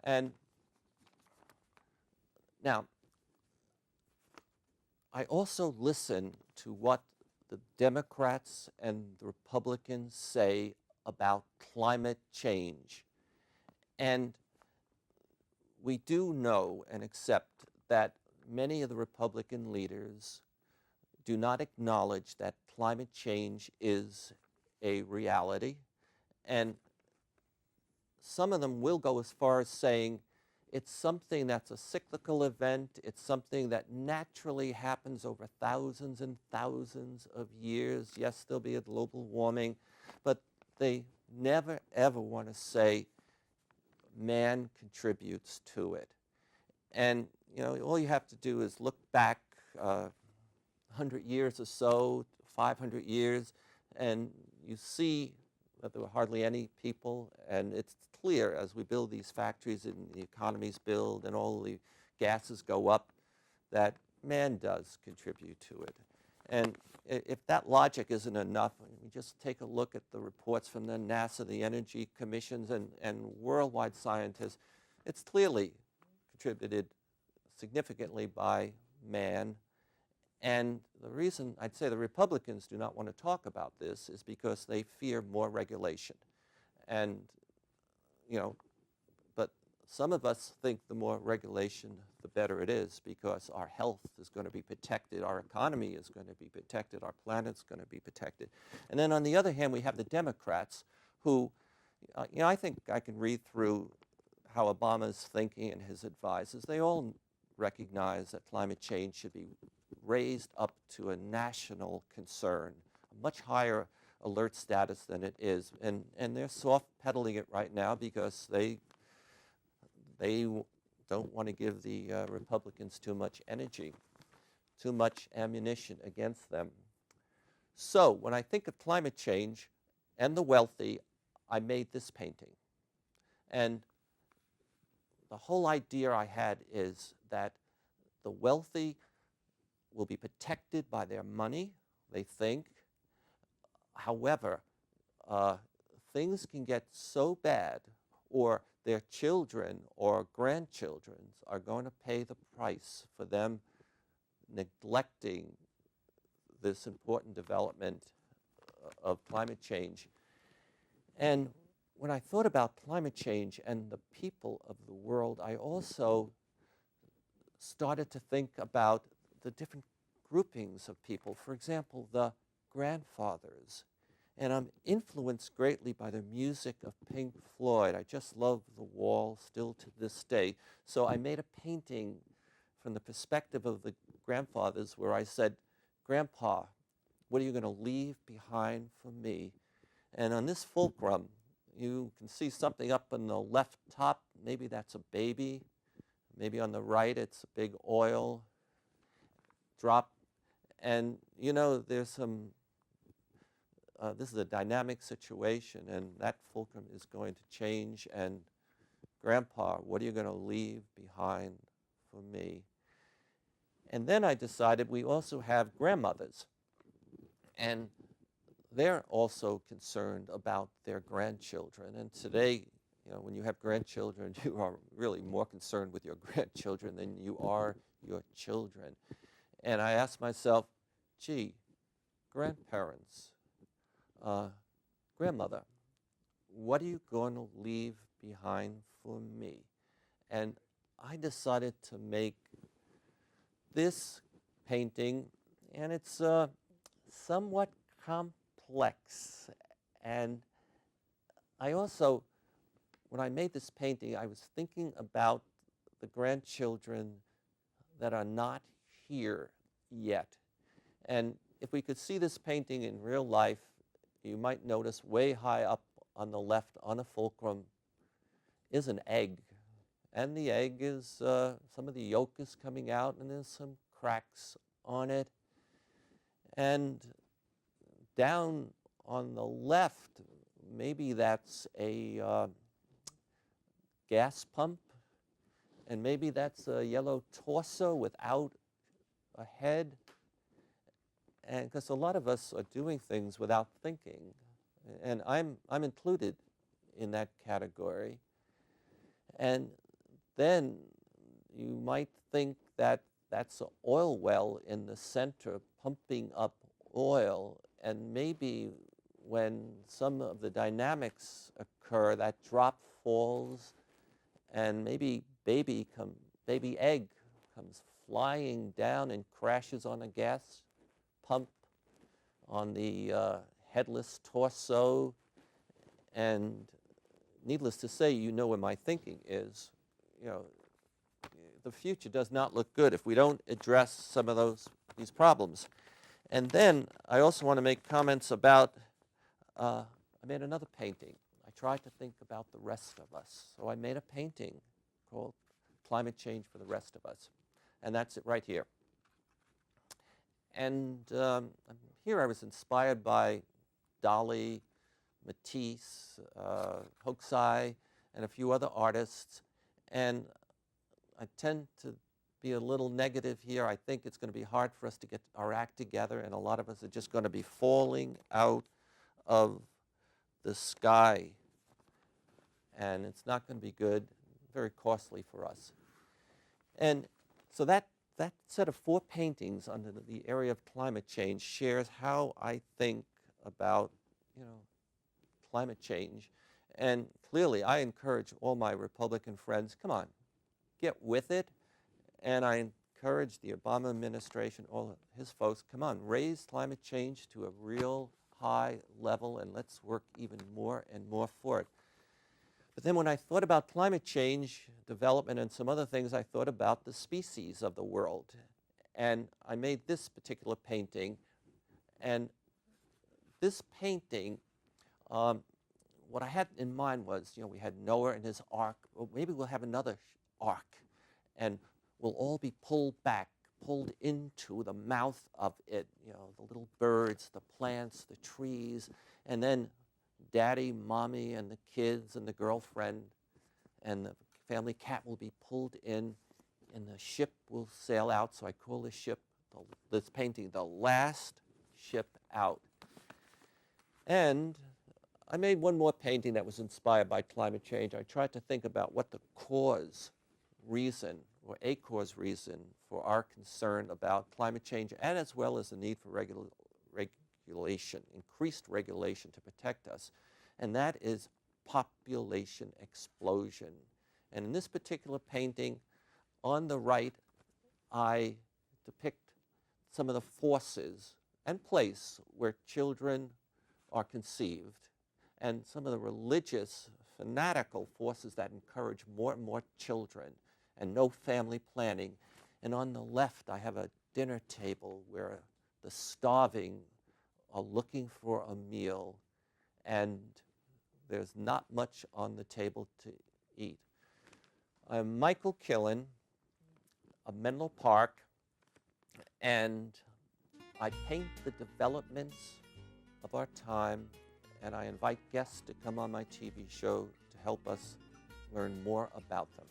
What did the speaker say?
And now, I also listen to what the Democrats and the Republicans say about climate change. And we do know and accept that many of the Republican leaders do not acknowledge that climate change is a reality. And some of them will go as far as saying it's something that's a cyclical event. It's something that naturally happens over thousands and thousands of years. Yes, there'll be a global warming, but they never, ever want to say man contributes to it. And, you know, all you have to do is look back 100 years or so, 500 years, and you see that there were hardly any people, and it's clear as we build these factories and the economies build and all the gases go up that man does contribute to it. And if that logic isn't enough, we just take a look at the reports from the NASA, the energy commissions, and worldwide scientists. It's clearly contributed significantly by man. And the reason I'd say the Republicans do not want to talk about this is because they fear more regulation. And, you know, but some of us think the more regulation, the better it is, because our health is going to be protected, our economy is going to be protected, our planet's going to be protected. And then on the other hand, we have the Democrats who, you know, I think I can read through how Obama's thinking and his advisors. They all recognize that climate change should be raised up to a national concern, a much higher alert status than it is. And they're soft pedaling it right now because they don't want to give the Republicans too much energy, too much ammunition against them. So when I think of climate change and the wealthy, I made this painting. And the whole idea I had is that the wealthy will be protected by their money, they think. However, things can get so bad, or their children or grandchildren are going to pay the price for them neglecting this important development of climate change. And when I thought about climate change and the people of the world, I also started to think about the different groupings of people. For example, the grandfathers. And I'm influenced greatly by the music of Pink Floyd. I just love The Wall still to this day. So I made a painting from the perspective of the grandfathers where I said, Grandpa, what are you going to leave behind for me? And on this fulcrum, you can see something up on the left top. Maybe that's a baby. Maybe on the right, it's a big oil drop. And, you know, there's some, this is a dynamic situation, and that fulcrum is going to change. And Grandpa, what are you going to leave behind for me? And then I decided we also have grandmothers. And they're also concerned about their grandchildren. And today, you know, when you have grandchildren, you are really more concerned with your grandchildren than you are your children. And I asked myself, gee, grandparents, grandmother, what are you going to leave behind for me? And I decided to make this painting, and it's somewhat complex. And I also, when I made this painting, I was thinking about the grandchildren that are not here yet. And if we could see this painting in real life, you might notice way high up on the left on a fulcrum is an egg. And the egg is, some of the yolk is coming out, and there's some cracks on it. And down on the left, maybe that's a gas pump, and maybe that's a yellow torso without a head. And because a lot of us are doing things without thinking, and I'm included in that category. And then you might think that that's an oil well in the center pumping up oil, and maybe when some of the dynamics occur, that drop falls, and maybe baby egg comes flying down and crashes on a gas pump on the headless torso. And needless to say, you know where my thinking is. The future does not look good if we don't address some of these problems. And then I also want to make comments about, I made another painting. I tried to think about the rest of us. So I made a painting called Climate Change for the Rest of Us. And that's it right here. And here I was inspired by Dali, Matisse, Hokusai, and a few other artists. And I tend to be a little negative here. I think it's going to be hard for us to get our act together, and a lot of us are just going to be falling out of the sky. And it's not going to be good, very costly for us. And so that set of 4 paintings under the area of climate change shares how I think about, climate change. And clearly, I encourage all my Republican friends, come on, get with it. And I encourage the Obama administration, all his folks, come on, raise climate change to a real high level, and let's work even more and more for it. But then when I thought about climate change, development, and some other things, I thought about the species of the world. And I made this particular painting. And this painting, what I had in mind was, we had Noah and his ark. Well, maybe we'll have another ark, and we'll all be pulled into the mouth of it. The little birds, the plants, the trees, and then Daddy, Mommy, and the kids, and the girlfriend, and the family cat will be pulled in, and the ship will sail out. So I call this ship, this painting, The Last Ship Out. And I made one more painting that was inspired by climate change. I tried to think about what the cause reason, or a cause reason, for our concern about climate change, and as well as the need for regulation, increased regulation to protect us. And that is population explosion. And in this particular painting, on the right, I depict some of the forces and place where children are conceived, and some of the religious, fanatical forces that encourage more and more children and no family planning. And on the left, I have a dinner table where the starving are looking for a meal, and there's not much on the table to eat. I'm Michael Killen of Menlo Park, and I paint the developments of our time, and I invite guests to come on my TV show to help us learn more about them.